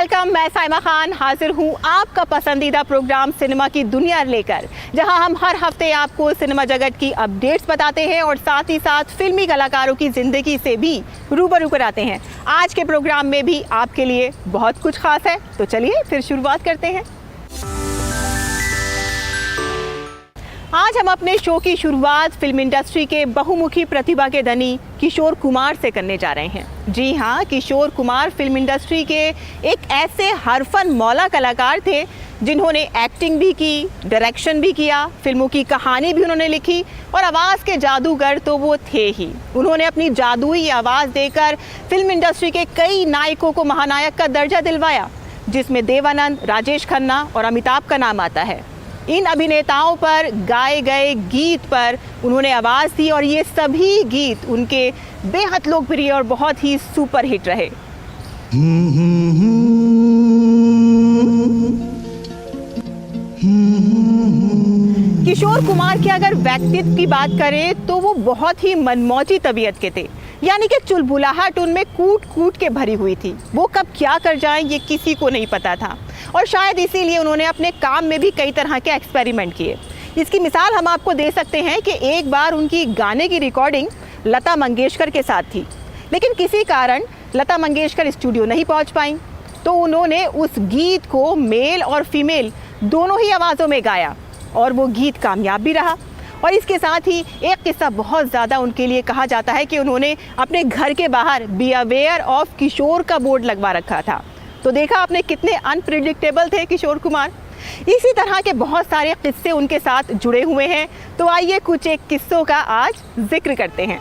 Welcome, मैं साइमा खान हाजिर हूँ आपका पसंदीदा प्रोग्राम सिनेमा की दुनिया लेकर, जहां हम हर हफ्ते आपको सिनेमा जगत की अपडेट्स बताते हैं और साथ ही साथ फिल्मी कलाकारों की ज़िंदगी से भी रूबरू कराते हैं। आज के प्रोग्राम में भी आपके लिए बहुत कुछ खास है, तो चलिए फिर शुरुआत करते हैं। आज हम अपने शो की शुरुआत फिल्म इंडस्ट्री के बहुमुखी प्रतिभा के धनी किशोर कुमार से करने जा रहे हैं। जी हाँ, किशोर कुमार फिल्म इंडस्ट्री के एक ऐसे हरफन मौला कलाकार थे जिन्होंने एक्टिंग भी की, डायरेक्शन भी किया, फिल्मों की कहानी भी उन्होंने लिखी और आवाज़ के जादूगर तो वो थे ही। उन्होंने अपनी जादुई आवाज़ देकर फिल्म इंडस्ट्री के कई नायकों को महानायक का दर्जा दिलवाया, जिसमें देवानंद, राजेश खन्ना और अमिताभ का नाम आता है। इन अभिनेताओं पर गाए गए गीत पर उन्होंने आवाज़ दी और ये सभी गीत उनके बेहद लोकप्रिय और बहुत ही सुपर हिट रहे। किशोर कुमार के अगर व्यक्तित्व की बात करें तो वो बहुत ही मनमौजी तबीयत के थे, यानी कि चुलबुलाहट उनमें कूट कूट के भरी हुई थी। वो कब क्या कर जाएं ये किसी को नहीं पता था और शायद इसीलिए उन्होंने अपने काम में भी कई तरह के एक्सपेरिमेंट किए। इसकी मिसाल हम आपको दे सकते हैं कि एक बार उनकी गाने की रिकॉर्डिंग लता मंगेशकर के साथ थी, लेकिन किसी कारण लता मंगेशकर स्टूडियो नहीं पहुंच पाई, तो उन्होंने उस गीत को मेल और फीमेल दोनों ही आवाज़ों में गाया और वो गीत कामयाब भी रहा। और इसके साथ ही एक किस्सा बहुत ज़्यादा उनके लिए कहा जाता है कि उन्होंने अपने घर के बाहर बी अवेयर ऑफ किशोर का बोर्ड लगवा रखा था। तो देखा आपने कितने अनप्रिडिक्टेबल थे किशोर कुमार। इसी तरह के बहुत सारे किस्से उनके साथ जुड़े हुए हैं, तो आइए कुछ एक किस्सों का आज जिक्र करते हैं।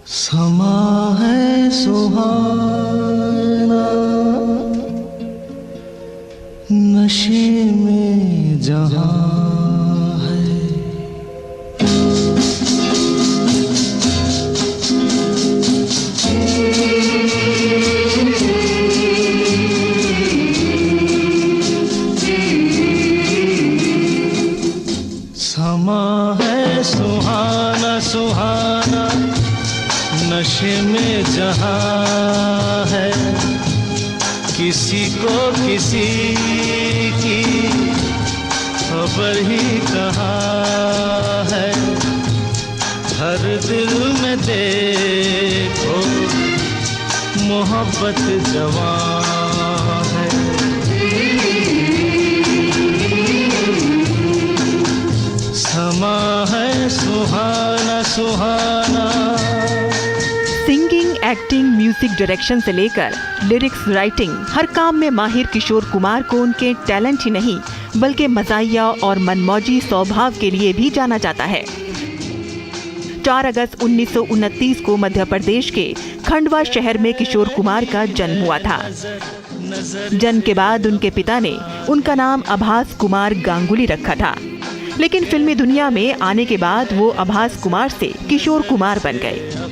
समा है सुहाना, नशे में जहां है, समा है सुहाना सुहाना, नशे में जहां है, किसी को किसी की खबर ही कहाँ है, हर दिल में देखो मोहब्बत जवां है। समा है सुहाना सुहाना। सिंगिंग, एक्टिंग, म्यूजिक डायरेक्शन से लेकर लिरिक्स राइटिंग, हर काम में माहिर किशोर कुमार को उनके टैलेंट ही नहीं बल्कि मज़ाहिया और मनमौजी स्वभाव के लिए भी जाना जाता है। 4 अगस्त 1929 को मध्य प्रदेश के खंडवा शहर में किशोर कुमार का जन्म हुआ था। जन्म के बाद उनके पिता ने उनका नाम आभास कुमार गांगुली रखा था, लेकिन फिल्मी दुनिया में आने के बाद वो आभास कुमार से किशोर कुमार बन गए।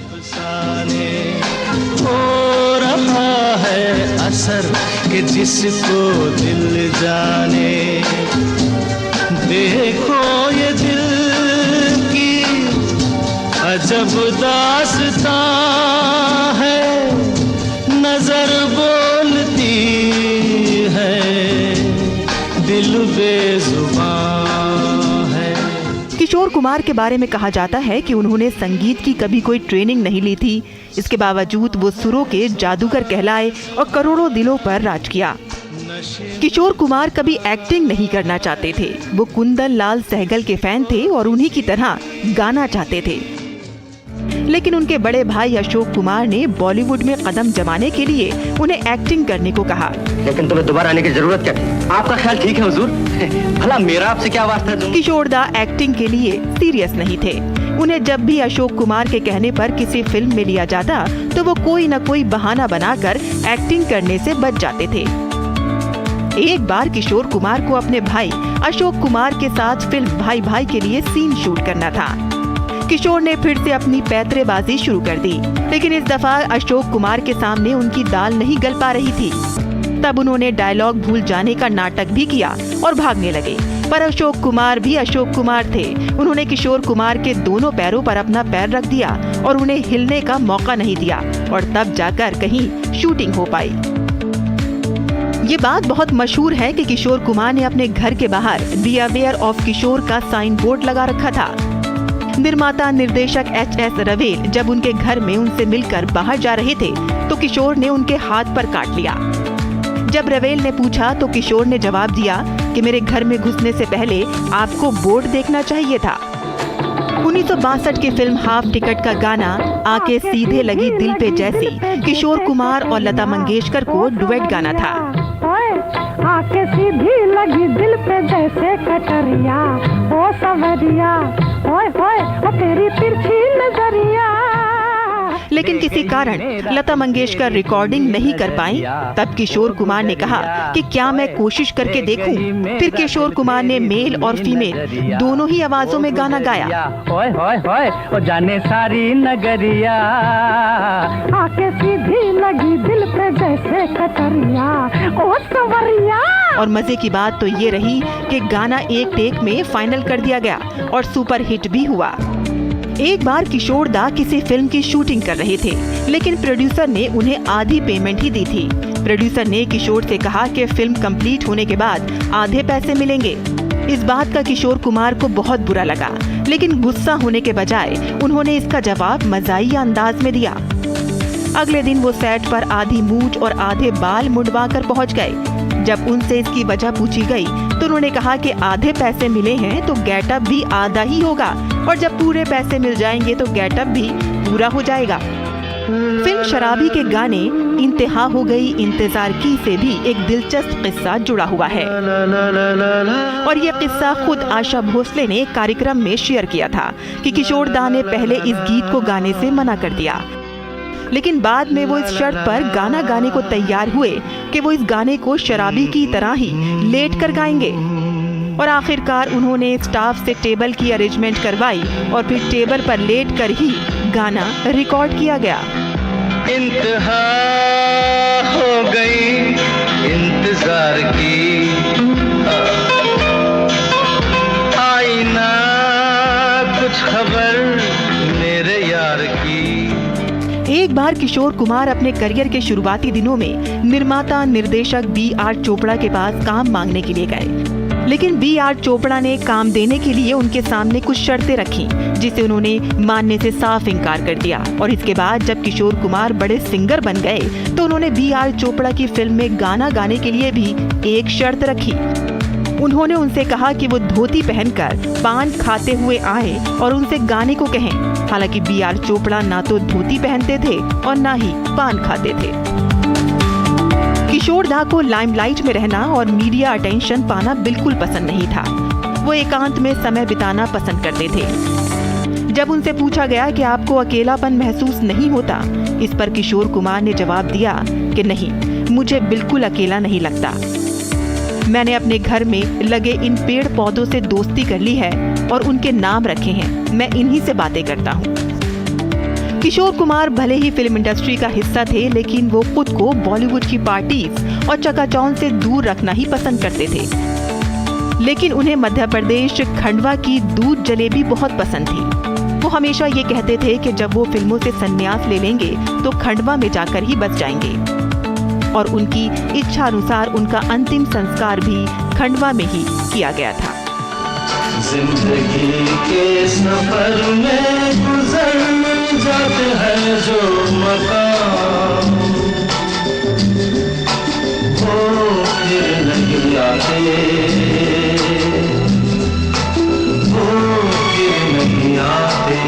हो रहा है असर कि जिसको दिल जाने, देखो ये दिल की अजब दास्तां है, नजर बोलती है दिल बेजुबान। किशोर कुमार के बारे में कहा जाता है कि उन्होंने संगीत की कभी कोई ट्रेनिंग नहीं ली थी। इसके बावजूद वो सुरों के जादूगर कहलाए और करोड़ों दिलों पर राज किया। किशोर कुमार कभी एक्टिंग नहीं करना चाहते थे। वो कुंदन लाल सहगल के फैन थे और उन्हीं की तरह गाना चाहते थे, लेकिन उनके बड़े भाई अशोक कुमार ने बॉलीवुड में कदम जमाने के लिए उन्हें एक्टिंग करने को कहा। लेकिन तुम्हें दोबारा आने की जरूरत क्या थी? आपका ख्याल ठीक है हुजूर। भला मेरा आपसे क्या वास्ता है? किशोर दा एक्टिंग के लिए सीरियस नहीं थे। उन्हें जब भी अशोक कुमार के कहने पर किसी फिल्म में लिया जाता तो वो कोई न कोई बहाना बनाकर एक्टिंग करने से बच जाते थे। एक बार किशोर कुमार को अपने भाई अशोक कुमार के साथ फिल्म भाई भाई के लिए सीन शूट करना था। किशोर ने फिर से अपनी पैतरेबाजी शुरू कर दी, लेकिन इस दफा अशोक कुमार के सामने उनकी दाल नहीं गल पा रही थी। तब उन्होंने डायलॉग भूल जाने का नाटक भी किया और भागने लगे। पर अशोक कुमार भी अशोक कुमार थे। उन्होंने किशोर कुमार के दोनों पैरों पर अपना पैर रख दिया और उन्हें हिलने का मौका नहीं दिया, और तब जाकर कहीं शूटिंग हो पाई। ये बात बहुत मशहूर है कि किशोर कुमार ने अपने घर के बाहर बी अवेयर ऑफ किशोर का साइन बोर्ड लगा रखा था। निर्माता निर्देशक HS रवेल जब उनके घर में उनसे मिलकर बाहर जा रहे थे तो किशोर ने उनके हाथ पर काट लिया। जब रवेल ने पूछा तो किशोर ने जवाब दिया कि मेरे घर में घुसने से पहले आपको बोर्ड देखना चाहिए था। 1962 की फिल्म हाफ टिकट का गाना आके सीधे लगी दिल पे जैसी किशोर कुमार और लता मंगेशकर को डुएट गाना था। आके सीधी लगी दिल पे जैसे कटरिया, ओ सवरिया, ओए ओए ओ तेरी तिरछी नजरिया। लेकिन किसी कारण लता मंगेशकर रिकॉर्डिंग नहीं कर पाई। तब किशोर कुमार ने कहा कि क्या मैं कोशिश करके देखूं। फिर किशोर कुमार ने मेल और फीमेल दोनों ही आवाजों में गाना गाया। ओए होए होए ओ जाने सारी नगरिया, आके सीधी लगी दिल पे जैसे कटरिया, ओ सवरिया। और मजे की बात तो ये रही कि गाना एक टेक में फाइनल कर दिया गया और सुपर हिट भी हुआ। एक बार किशोर दा किसी फिल्म की शूटिंग कर रहे थे, लेकिन प्रोड्यूसर ने उन्हें आधी पेमेंट ही दी थी। प्रोड्यूसर ने किशोर से कहा कि फिल्म कंप्लीट होने के बाद आधे पैसे मिलेंगे। इस बात का किशोर कुमार को बहुत बुरा लगा, लेकिन गुस्सा होने के बजाय उन्होंने इसका जवाब मजाहिया अंदाज में दिया। अगले दिन वो सेट पर आधी मूंछ और आधे बाल मुंडवा कर पहुँच गए। जब उनसे इसकी वजह पूछी गई तो उन्होंने कहा कि आधे पैसे मिले हैं तो गेटअप भी आधा ही होगा, और जब पूरे पैसे मिल जाएंगे तो गेटअप भी पूरा हो जाएगा। फिल्म शराबी के गाने इंतहा हो गई इंतजार की से भी एक दिलचस्प किस्सा जुड़ा हुआ है, और ये किस्सा खुद आशा भोसले ने एक कार्यक्रम में शेयर किया था कि किशोर दा ने पहले इस गीत को गाने से मना कर दिया, लेकिन बाद में वो इस शर्त पर गाना गाने को तैयार हुए कि वो इस गाने को शराबी की तरह ही लेट कर गाएंगे। और आखिरकार उन्होंने स्टाफ से टेबल की अरेंजमेंट करवाई और फिर टेबल पर लेट कर ही गाना रिकॉर्ड किया गया। इंतहा हो गई इंतजार की, आई ना कुछ खबर मेरे यार की। एक बार किशोर कुमार अपने करियर के शुरुआती दिनों में निर्माता निर्देशक B.R. चोपड़ा के पास काम मांगने के लिए गए, लेकिन B.R. चोपड़ा ने काम देने के लिए उनके सामने कुछ शर्तें रखी, जिसे उन्होंने मानने से साफ इनकार कर दिया। और इसके बाद जब किशोर कुमार बड़े सिंगर बन गए तो उन्होंने B.R. चोपड़ा की फिल्म में गाना गाने के लिए भी एक शर्त रखी। उन्होंने उनसे कहा कि वो धोती पहनकर पान खाते हुए आए और उनसे गाने को कहें। हालांकि B.R. चोपड़ा ना तो धोती पहनते थे और ना ही पान खाते थे। किशोर दा को लाइमलाइट में रहना और मीडिया अटेंशन पाना बिल्कुल पसंद नहीं था। वो एकांत में समय बिताना पसंद करते थे। जब उनसे पूछा गया कि आपको अकेलापन महसूस नहीं होता, इस पर किशोर कुमार ने जवाब दिया कि नहीं, मुझे बिल्कुल अकेला नहीं लगता। मैंने अपने घर में लगे इन पेड़ पौधों से दोस्ती कर ली है और उनके नाम रखे हैं। मैं इन्हीं से बातें करता हूँ। किशोर कुमार भले ही फिल्म इंडस्ट्री का हिस्सा थे, लेकिन वो खुद को बॉलीवुड की पार्टीज और चकाचौंध से दूर रखना ही पसंद करते थे। लेकिन उन्हें मध्य प्रदेश खंडवा की दूध जलेबी बहुत पसंद थी। वो हमेशा ये कहते थे कि जब वो फिल्मों से संन्यास ले लेंगे तो खंडवा में जाकर ही बस जाएंगे, और उनकी इच्छा अनुसार उनका अंतिम संस्कार भी खंडवा में ही किया गया था। जिंदगी के सफर में गुजर जाते हैं जो मकाम, वो फिर नहीं आते, वो फिर नहीं आते।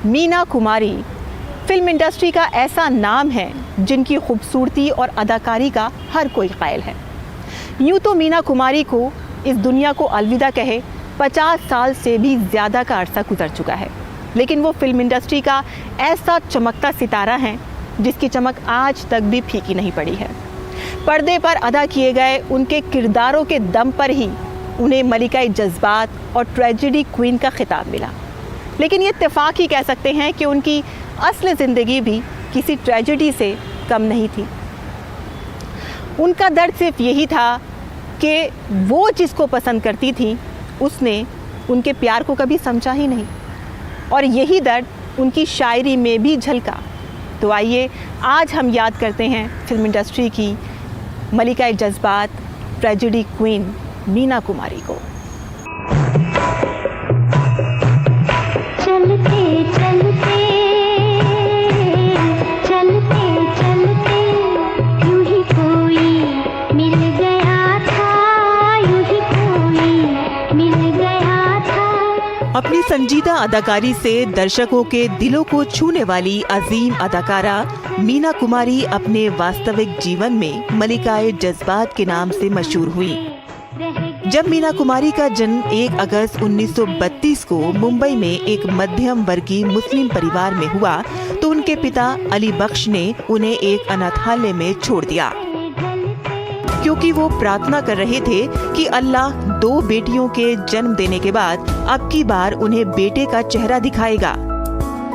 मीना कुमारी फिल्म इंडस्ट्री का ऐसा नाम है जिनकी खूबसूरती और अदाकारी का हर कोई कायल है। यूँ तो मीना कुमारी को इस दुनिया को अलविदा कहे 50 साल से भी ज़्यादा का अरसा गुजर चुका है, लेकिन वो फिल्म इंडस्ट्री का ऐसा चमकता सितारा है जिसकी चमक आज तक भी फीकी नहीं पड़ी है। पर्दे पर अदा किए गए उनके किरदारों के दम पर ही उन्हें मलिका-ए जज्बात और ट्रेजेडी क्वीन का खिताब मिला। लेकिन ये इत्तेफाक ही कह सकते हैं कि उनकी असली ज़िंदगी भी किसी ट्रेजेडी से कम नहीं थी। उनका दर्द सिर्फ यही था कि वो जिसको पसंद करती थी उसने उनके प्यार को कभी समझा ही नहीं, और यही दर्द उनकी शायरी में भी झलका। तो आइए आज हम याद करते हैं फिल्म इंडस्ट्री की मलिका-ए जज्बात, ट्रेजेडी क्वीन मीना कुमारी को। चलते चलते चलते चलते यूं ही कोई मिल गया था, यूं ही कोई मिल गया था। अपनी संजीदा अदाकारी से दर्शकों के दिलों को छूने वाली अजीम अदाकारा मीना कुमारी अपने वास्तविक जीवन में मलिका-ए जज्बात के नाम से मशहूर हुई। जब मीना कुमारी का जन्म 1 अगस्त 1932 को मुंबई में एक मध्यम वर्गीय मुस्लिम परिवार में हुआ तो उनके पिता अली बख्श ने उन्हें एक अनाथालय में छोड़ दिया, क्योंकि वो प्रार्थना कर रहे थे कि अल्लाह 2 बेटियों के जन्म देने के बाद अब की बार उन्हें बेटे का चेहरा दिखाएगा।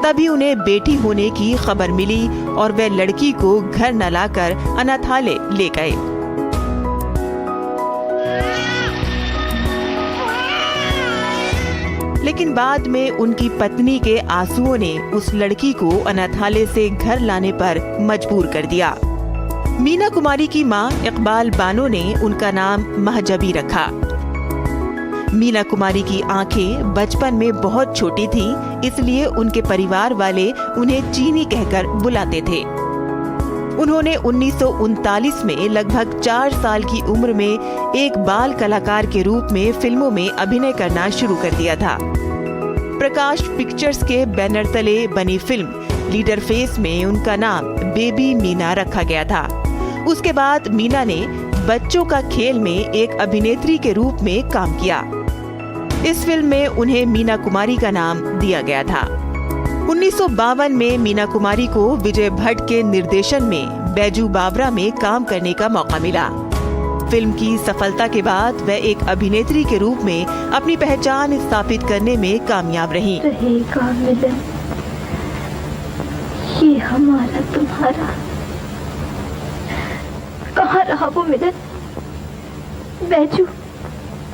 तभी उन्हें बेटी होने की खबर मिली और वे लड़की को घर न लाकर अनाथालय ले गए। लेकिन बाद में उनकी पत्नी के आंसुओं ने उस लड़की को अनाथालय से घर लाने पर मजबूर कर दिया। मीना कुमारी की मां इकबाल बानो ने उनका नाम महजबी रखा। मीना कुमारी की आंखें बचपन में बहुत छोटी थीं, इसलिए उनके परिवार वाले उन्हें चीनी कहकर बुलाते थे। उन्होंने 1939 में लगभग 4 साल की उम्र में एक बाल कलाकार के रूप में फिल्मों में अभिनय करना शुरू कर दिया था। प्रकाश पिक्चर्स के बैनर तले बनी फिल्म लीडर फेस में उनका नाम बेबी मीना रखा गया था। उसके बाद मीना ने बच्चों का खेल में एक अभिनेत्री के रूप में काम किया। इस फिल्म में उन्हें मीना कुमारी का नाम दिया गया था। 1952 में मीना कुमारी को विजय भट्ट के निर्देशन में बैजू बावरा में काम करने का मौका मिला। फिल्म की सफलता के बाद वह एक अभिनेत्री के रूप में अपनी पहचान स्थापित करने में कामयाब रहीं। रहेगा मिलन, ये हमारा तुम्हारा, कहाँ रहा वो मिलन? बैजू,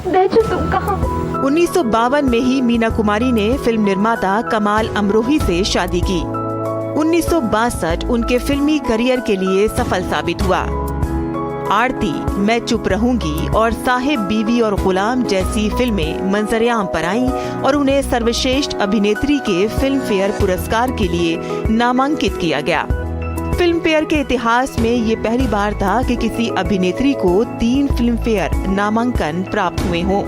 बैजू तुम कहाँ? 1952 में ही मीना कुमारी ने फिल्म निर्माता कमाल अमरोही से शादी की। 1962 उनके फिल्मी करियर के लिए सफल साबित हुआ। आरती, मैं चुप रहूंगी और साहिब बीवी और गुलाम जैसी फिल्में मंजर-ए-आम पर आईं और उन्हें सर्वश्रेष्ठ अभिनेत्री के फिल्म फेयर पुरस्कार के लिए नामांकित किया गया। फिल्म फेयर के इतिहास में ये पहली बार था कि किसी अभिनेत्री को 3 फिल्म फेयर नामांकन प्राप्त हुए हों।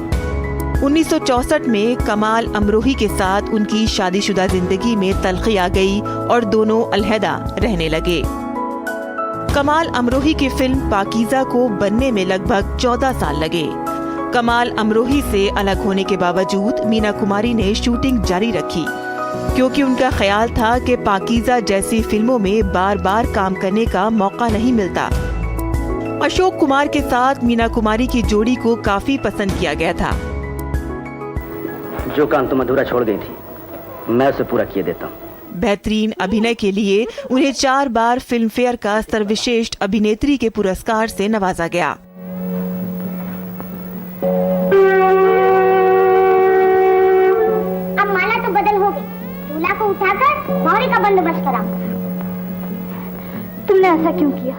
1964 में कमाल अमरोही के साथ उनकी शादीशुदा जिंदगी में तल्खी आ गई और दोनों अलहदा रहने लगे। कमाल अमरोही की फिल्म पाकीज़ा को बनने में लगभग 14 साल लगे। कमाल अमरोही से अलग होने के बावजूद मीना कुमारी ने शूटिंग जारी रखी, क्योंकि उनका ख्याल था कि पाकीज़ा जैसी फिल्मों में बार बार काम करने का मौका नहीं मिलता। अशोक कुमार के साथ मीना कुमारी की जोड़ी को काफी पसंद किया गया था। जो काम तुम अधूरा छोड़ गई थी मैं उसे पूरा किए देता हूँ। बेहतरीन अभिनय के लिए उन्हें 4 बार फिल्म फेयर का सर्वश्रेष्ठ अभिनेत्री के पुरस्कार से नवाजा गया। अब माला तो बदल हो गई, दूल्हा को उठाकर मौरी का बंदोबस्त करा। तुमने ऐसा क्यों किया?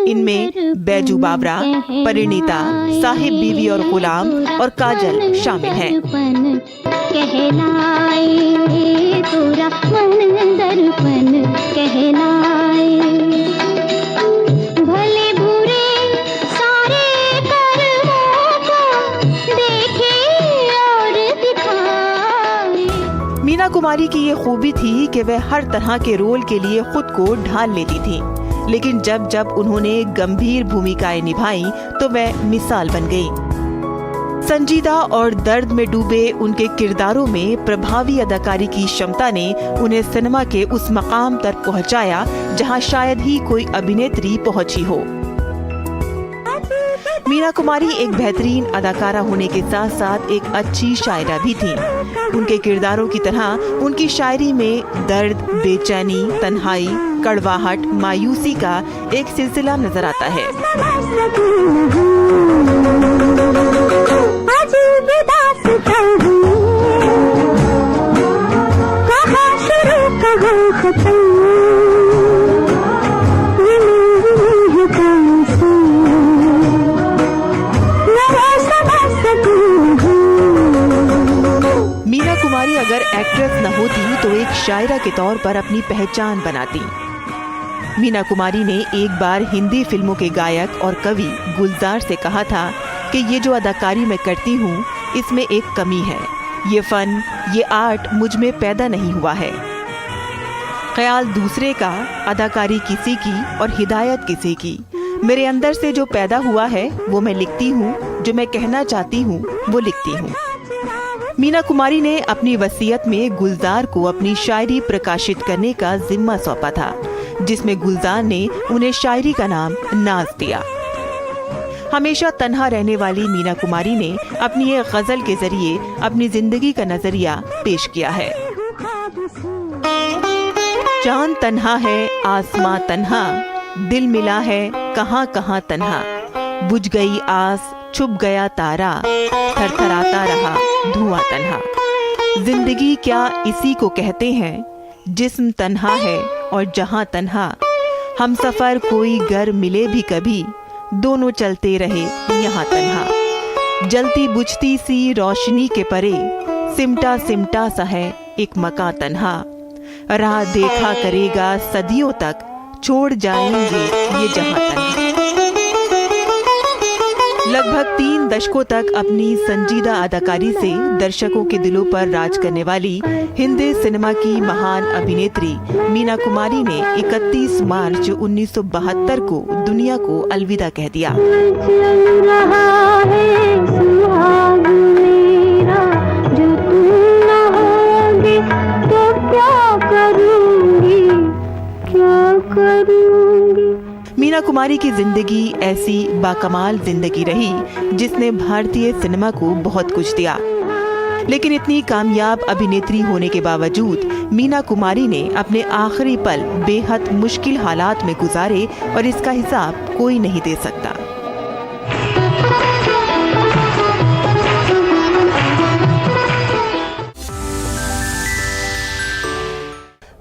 इनमें बैजू बावरा, परिणीता, साहिब बीवी और गुलाम और काजल शामिल हैं। पूरा मन दर्पण कहलाए, भले बुरे सारे कर्मों को देखे और दिखाए। मीना कुमारी की ये खूबी थी कि वह हर तरह के रोल के लिए खुद को ढाल लेती थी, लेकिन जब जब उन्होंने गंभीर भूमिकाएं निभाई तो वह मिसाल बन गई। संजीदा और दर्द में डूबे उनके किरदारों में प्रभावी अदाकारी की क्षमता ने उन्हें सिनेमा के उस मकाम तक पहुंचाया जहां शायद ही कोई अभिनेत्री पहुंची हो। मीना कुमारी एक बेहतरीन अदाकारा होने के साथ साथ एक अच्छी शायरा भी थीं। उनके किरदारों की तरह उनकी शायरी में दर्द, बेचैनी, तन्हाई, कड़वाहट, मायूसी का एक सिलसिला नजर आता है। मीना कुमारी अगर एक्ट्रेस न होती तो एक शायरा के तौर पर अपनी पहचान बनाती। मीना कुमारी ने एक बार हिंदी फिल्मों के गायक और कवि गुलजार से कहा था कि ये जो अदाकारी मैं करती हूँ इसमें एक कमी है, ये फन, ये आर्ट मुझ में पैदा नहीं हुआ है। ख्याल दूसरे का, अदाकारी किसी की और हिदायत किसी की। मेरे अंदर से जो पैदा हुआ है वो मैं लिखती हूँ, जो मैं कहना चाहती हूँ वो लिखती हूँ। मीना कुमारी ने अपनी वसीयत में गुलजार को अपनी शायरी प्रकाशित करने का जिम्मा सौंपा था, जिसमें गुलजार ने उन्हें शायरी का नाम नाज दिया। हमेशा तन्हा रहने वाली मीना कुमारी ने अपनी एक गजल के जरिए अपनी जिंदगी का नजरिया पेश किया है। चांद तन्हा है, आसमां तन्हा, दिल मिला है कहां कहां तन्हा, बुझ गई आस, छुप गया तारा, थरथराता रहा धुआं तन्हा। जिंदगी क्या इसी को कहते हैं, जिस्म तन्हा है और जहां तन्हा, हम सफर कोई घर मिले भी कभी, दोनों चलते रहे यहाँ तन्हा। जलती बुझती सी रोशनी के परे, सिमटा सिमटा सा है एक मकां तन्हा, राह देखा करेगा सदियों तक, छोड़ जाएंगे ये जहां तन्हा। लगभग 3 दशकों तक अपनी संजीदा अदाकारी से दर्शकों के दिलों पर राज करने वाली हिंदी सिनेमा की महान अभिनेत्री मीना कुमारी ने 31 मार्च 1972 को दुनिया को अलविदा कह दिया। मीना कुमारी की जिंदगी ऐसी बाकमाल जिंदगी रही जिसने भारतीय सिनेमा को बहुत कुछ दिया, लेकिन इतनी कामयाब अभिनेत्री होने के बावजूद मीना कुमारी ने अपने आखिरी पल बेहद मुश्किल हालात में गुजारे और इसका हिसाब कोई नहीं दे सकता।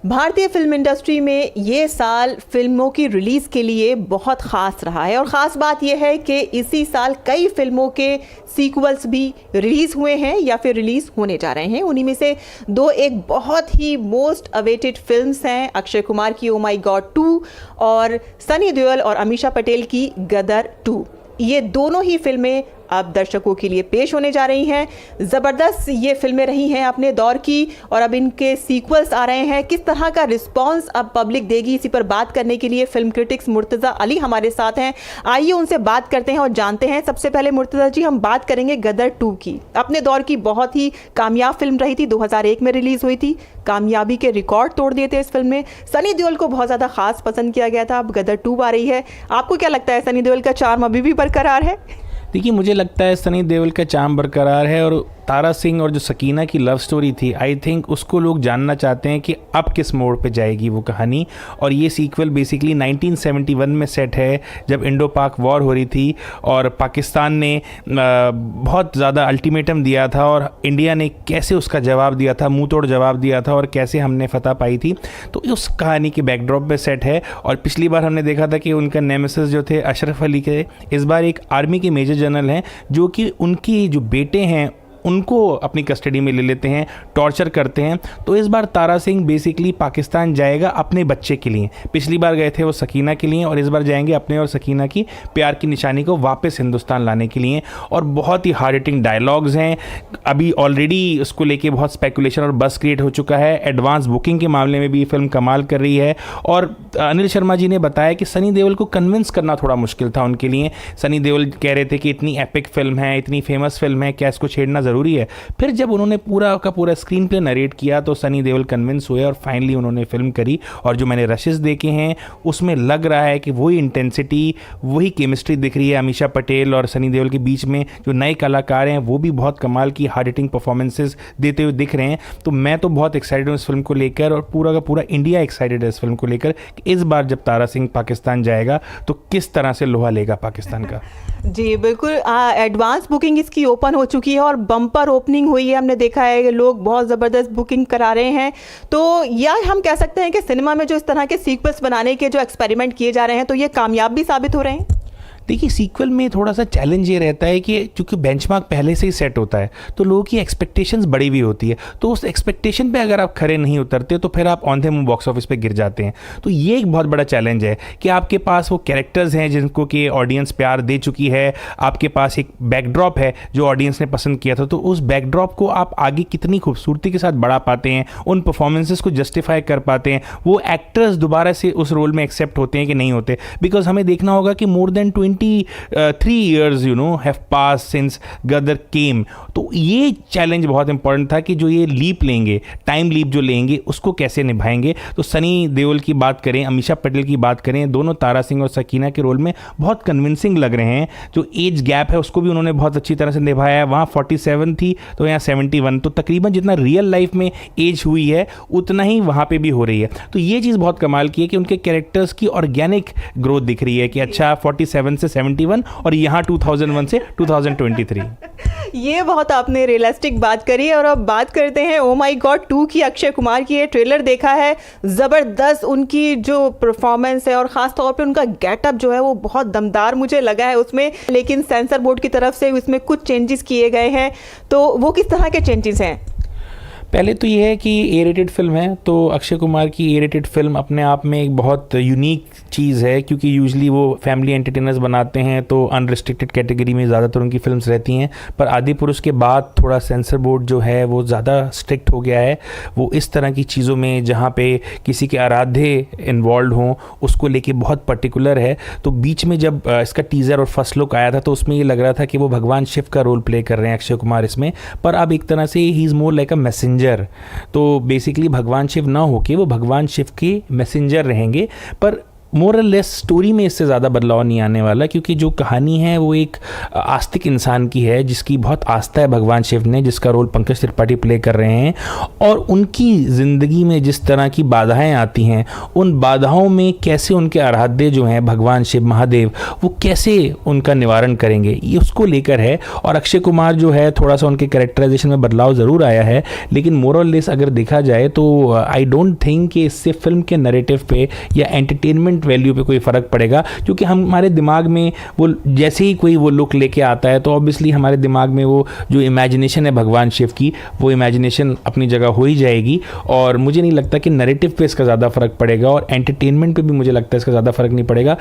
भारतीय फिल्म इंडस्ट्री में ये साल फिल्मों की रिलीज के लिए बहुत ख़ास रहा है और ख़ास बात यह है कि इसी साल कई फिल्मों के सीक्वल्स भी रिलीज़ हुए हैं या फिर रिलीज़ होने जा रहे हैं। उन्हीं में से 2 एक बहुत ही मोस्ट अवेटेड फिल्म्स हैं, अक्षय कुमार की ओ माई गॉड 2 और सनी देओल और अमीषा पटेल की गदर 2। ये दोनों ही फिल्में अब दर्शकों के लिए पेश होने जा रही हैं। ज़बरदस्त ये फिल्में रही हैं अपने दौर की और अब इनके सीक्वल्स आ रहे हैं। किस तरह का रिस्पांस अब पब्लिक देगी, इसी पर बात करने के लिए फिल्म क्रिटिक्स मुर्तज़ा अली हमारे साथ हैं। आइए उनसे बात करते हैं और जानते हैं। सबसे पहले मुर्तज़ा जी, हम बात करेंगे गदर 2 की। अपने दौर की बहुत ही कामयाब फिल्म रही थी, 2001 में रिलीज़ हुई थी, कामयाबी के रिकॉर्ड तोड़ दिए थे इस फिल्म में। सनी देओल को बहुत ज़्यादा खास पसंद किया गया था। अब गदर 2 आ रही है, आपको क्या लगता है सनी देओल का चार्म अभी भी बरकरार है? देखिए, मुझे लगता है सनी देओल का चार्म बरकरार है और तारा सिंह और जो सकीना की लव स्टोरी थी, आई थिंक उसको लोग जानना चाहते हैं कि अब किस मोड़ पे जाएगी वो कहानी। और ये सीक्वल बेसिकली 1971 में सेट है, जब इंडो पाक वॉर हो रही थी और पाकिस्तान ने बहुत ज़्यादा अल्टीमेटम दिया था और इंडिया ने कैसे उसका जवाब दिया था, मुंह तोड़ जवाब दिया था और कैसे हमने फतह पाई थी। तो उस कहानी के बैकड्रॉप पे सेट है। और पिछली बार हमने देखा था कि उनका नेमेसिस जो थे अशरफ अली के, इस बार एक आर्मी के मेजर जनरल हैं जो कि उनकी जो बेटे हैं उनको अपनी कस्टडी में ले लेते हैं, टॉर्चर करते हैं। तो इस बार तारा सिंह बेसिकली पाकिस्तान जाएगा अपने बच्चे के लिए। पिछली बार गए थे वो सकीना के लिए और इस बार जाएंगे अपने और सकीना की प्यार की निशानी को वापस हिंदुस्तान लाने के लिए। और बहुत ही हार्ड हिटिंग डायलॉग्स हैं। अभी ऑलरेडी उसको लेके बहुत स्पेकुलेशन और बस क्रिएट हो चुका है। एडवांस बुकिंग के मामले में भी फिल्म कमाल कर रही है। और अनिल शर्मा जी ने बताया कि सनी देओल को कन्विंस करना थोड़ा मुश्किल था उनके लिए। सनी देओल कह रहे थे कि इतनी एपिक फिल्म है, इतनी फेमस फिल्म है, क्या इसको छेड़ना ज़रूरी है। फिर जब उन्होंने पूरा का पूरा स्क्रीन प्ले नरेट किया तो सनी देओल कन्विंस हुए और फाइनली उन्होंने फिल्म करी। और जो मैंने रशेस देखे हैं उसमें लग रहा है कि वही इंटेंसिटी, वही केमिस्ट्री दिख रही है अमीषा पटेल और सनी देओल के बीच में। जो नए कलाकार हैं वो भी बहुत कमाल की हार्ड हिटिंग परफॉर्मेंसेज देते हुए दिख रहे हैं। तो मैं तो बहुत एक्साइटेड हूँ इस फिल्म को लेकर, और पूरा का पूरा इंडिया एक्साइटेड है इस फिल्म को लेकर कि इस बार जब तारा सिंह पाकिस्तान जाएगा तो किस तरह से लोहा लेगा पाकिस्तान का। जी बिल्कुल, एडवांस बुकिंग इसकी ओपन हो चुकी है और बम्पर ओपनिंग हुई है। हमने देखा है कि लोग बहुत ज़बरदस्त बुकिंग करा रहे हैं। तो या हम कह सकते हैं कि सिनेमा में जो इस तरह के सीक्वल्स बनाने के जो एक्सपेरिमेंट किए जा रहे हैं तो ये कामयाब भी साबित हो रहे हैं। देखिए, सीक्वल में थोड़ा सा चैलेंज ये रहता है कि चूंकि बेंचमार्क पहले से ही सेट होता है तो लोगों की एक्सपेक्टेशंस बड़ी भी होती है। तो उस एक्सपेक्टेशन पे अगर आप खरे नहीं उतरते तो फिर आप औंधे मुंह बॉक्स ऑफिस पे गिर जाते हैं। तो ये एक बहुत बड़ा चैलेंज है कि आपके पास वो कैरेक्टर्स हैं जिनको कि ऑडियंस प्यार दे चुकी है, आपके पास एक बैकड्रॉप है जो ऑडियंस ने पसंद किया था, तो उस बैकड्रॉप को आप आगे कितनी खूबसूरती के साथ बढ़ा पाते हैं, उन परफॉर्मेंसेस को जस्टिफाई कर पाते हैं, वो एक्टर्स दोबारा से उस रोल में एक्सेप्ट होते हैं कि नहीं होते। बिकॉज हमें देखना होगा कि more than 3 years have passed since गदर केम। तो ये चैलेंज बहुत इंपॉर्टेंट था कि जो ये लीप लेंगे, टाइम लीप जो लेंगे, उसको कैसे निभाएंगे। तो सनी देओल की बात करें, अमीषा पटेल की बात करें, दोनों तारा सिंह और सकीना के रोल में बहुत कन्विंसिंग लग रहे हैं। जो एज गैप है उसको भी उन्होंने बहुत अच्छी तरह से निभाया है। वहाँ 47 थी तो यहाँ 71, तो तकरीबन जितना रियल लाइफ में एज हुई है उतना ही वहाँ पे भी हो रही है। तो ये चीज़ बहुत कमाल की है कि उनके कैरेक्टर्स की ऑर्गेनिक ग्रोथ दिख रही है कि अच्छा 47 से 71 और यहाँ 2001 से 2023। ये बहुत आपने रियलिस्टिक बात करी। और अब बात करते हैं ओ माई गॉड 2 की। अक्षय कुमार की ये ट्रेलर देखा है, ज़बरदस्त उनकी जो परफॉर्मेंस है और ख़ास तौर पे उनका गेटअप जो है वो बहुत दमदार मुझे लगा है उसमें। लेकिन सेंसर बोर्ड की तरफ से इसमें कुछ चेंजेस किए गए हैं, तो वो किस तरह के चेंजेस हैं? पहले तो ये है कि ए रेटेड फिल्म है, तो अक्षय कुमार की ए रेटेड फिल्म अपने आप में एक बहुत यूनिक चीज़ है, क्योंकि यूजली वो फैमिली एंटरटेनर्स बनाते हैं तो अनरिस्ट्रिक्टेड कैटेगरी में ज़्यादातर उनकी फिल्म्स रहती हैं। पर आदि पुरुष के बाद थोड़ा सेंसर बोर्ड जो है वो ज़्यादा स्ट्रिक्ट हो गया है। वो इस तरह की चीज़ों में जहाँ पे किसी के आराध्य इन्वॉल्व हों उसको लेके बहुत पर्टिकुलर है। तो बीच में जब इसका टीज़र और फर्स्ट लुक आया था तो उसमें ये लग रहा था कि वो भगवान शिव का रोल प्ले कर रहे हैं अक्षय कुमार इसमें, पर अब एक तरह से he is more like a messenger. तो बेसिकली भगवान शिव ना होके वो भगवान शिव के मैसेंजर रहेंगे। पर मोर और लेस स्टोरी में इससे ज़्यादा बदलाव नहीं आने वाला, क्योंकि जो कहानी है वो एक आस्तिक इंसान की है जिसकी बहुत आस्था है भगवान शिव ने, जिसका रोल पंकज त्रिपाठी प्ले कर रहे हैं। और उनकी ज़िंदगी में जिस तरह की बाधाएं आती हैं, उन बाधाओं में कैसे उनके आराध्य जो हैं भगवान शिव महादेव वो कैसे उनका निवारण करेंगे, ये उसको लेकर है। और अक्षय कुमार जो है थोड़ा सा उनके कैरेक्टराइजेशन में बदलाव ज़रूर आया है, लेकिन मोर और लेस अगर देखा जाए तो आई डोंट थिंक कि इससे फिल्म के नैरेटिव पे या एंटरटेनमेंट वैल्यू पे कोई फ़र्क पड़ेगा। क्योंकि हमारे दिमाग में वो जैसे ही कोई वो लुक लेके आता है तो ऑब्वियसली हमारे दिमाग में वो जो इमेजिनेशन है भगवान शिव की, वो इमेजिनेशन अपनी जगह हो ही जाएगी। और मुझे नहीं लगता कि नैरेटिव पे इसका ज़्यादा फ़र्क पड़ेगा, और एंटरटेनमेंट पे भी मुझे लगता है इसका ज़्यादा फ़र्क नहीं पड़ेगा।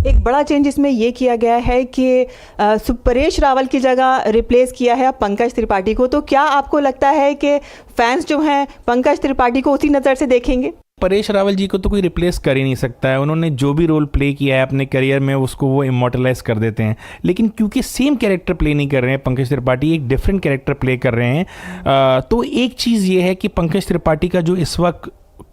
एक बड़ा चेंज इसमें ये किया गया है कि परेश रावल की जगह रिप्लेस किया है पंकज त्रिपाठी को। तो क्या आपको लगता है कि फैंस जो हैं पंकज त्रिपाठी को उसी नज़र से देखेंगे? परेश रावल जी को तो कोई रिप्लेस कर ही नहीं सकता है। उन्होंने जो भी रोल प्ले किया है अपने करियर में उसको वो इमोर्टलाइज कर देते हैं। लेकिन क्योंकि सेम कैरेक्टर प्ले नहीं कर रहे हैं पंकज त्रिपाठी, एक डिफरेंट कैरेक्टर प्ले कर रहे हैं, तो एक चीज़ ये है कि पंकज त्रिपाठी का जो इस वक्त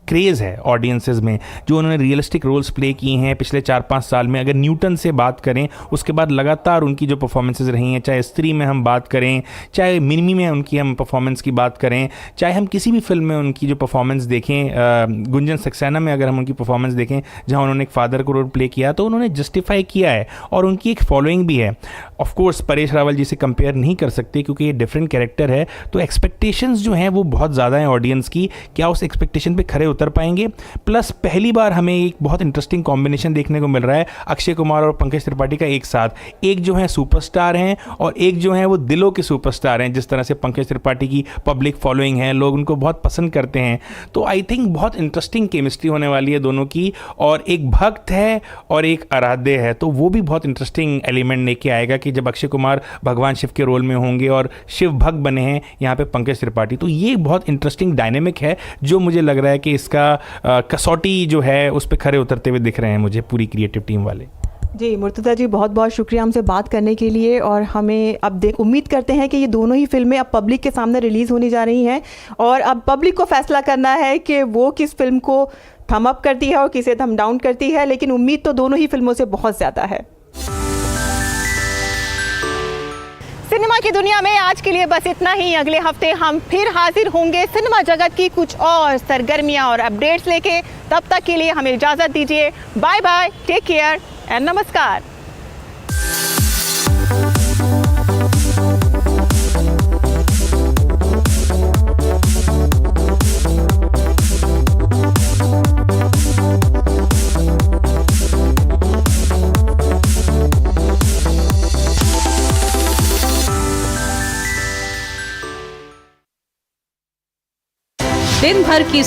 क्रेज़ है ऑडियंसेस में, जो उन्होंने रियलिस्टिक रोल्स प्ले किए हैं पिछले 4-5 साल में, अगर न्यूटन से बात करें उसके बाद लगातार उनकी जो परफॉर्मेंसेज रही हैं, चाहे स्त्री में हम बात करें, चाहे मिनिमी में उनकी हम परफॉर्मेंस की बात करें, चाहे हम किसी भी फिल्म में उनकी जो परफॉर्मेंस देखें, गुंजन सक्सेना में अगर हम उनकी परफॉर्मेंस देखें जहाँ उन्होंने एक फादर को रोल प्ले किया, तो उन्होंने जस्टिफाई किया है और उनकी एक फॉलोइंग भी है। ऑफकोर्स परेश रावल जी से कंपेयर नहीं कर सकते क्योंकि ये डिफरेंट कैरेक्टर है, तो एक्सपेक्टेशंस जो हैं वो बहुत ज़्यादा हैं ऑडियंस की। क्या उस एक्सपेक्टेशन पे खरे उतर पाएंगे? प्लस पहली बार हमें एक बहुत इंटरेस्टिंग कॉम्बिनेशन देखने को मिल रहा है अक्षय कुमार और पंकज त्रिपाठी का एक साथ। एक जो है सुपरस्टार हैं और एक जो है वो दिलों के सुपरस्टार हैं। जिस तरह से पंकज त्रिपाठी की पब्लिक फॉलोइंग है, लोग उनको बहुत पसंद करते हैं, तो आई थिंक बहुत इंटरेस्टिंग केमिस्ट्री होने वाली है दोनों की। और एक भक्त है और एक आराध्य है, तो वो भी बहुत इंटरेस्टिंग एलिमेंट लेके आएगा कि जब अक्षय कुमार भगवान शिव के रोल में होंगे और शिव भक्त बने हैं यहाँ पे पंकज त्रिपाठी, तो ये बहुत इंटरेस्टिंग डायनेमिक है जो मुझे लग रहा है कि इसका कसौटी जो है उस पर खरे उतरते हुए दिख रहे हैं मुझे पूरी क्रिएटिव टीम वाले। जी मुर्तज़ा जी, बहुत बहुत शुक्रिया हमसे बात करने के लिए। और हमें अब उम्मीद करते हैं कि ये दोनों ही फिल्में अब पब्लिक के सामने रिलीज़ होने जा रही हैं और अब पब्लिक को फैसला करना है कि वो किस फिल्म को थम अप करती है और किसे थम डाउन करती है, लेकिन उम्मीद तो दोनों ही फिल्मों से बहुत ज़्यादा है। सिनेमा की दुनिया में आज के लिए बस इतना ही। अगले हफ्ते हम फिर हाजिर होंगे सिनेमा जगत की कुछ और सरगर्मियां और अपडेट्स लेके। तब तक के लिए हमें इजाज़त दीजिए। Bye bye, take care and नमस्कार। दिन भर की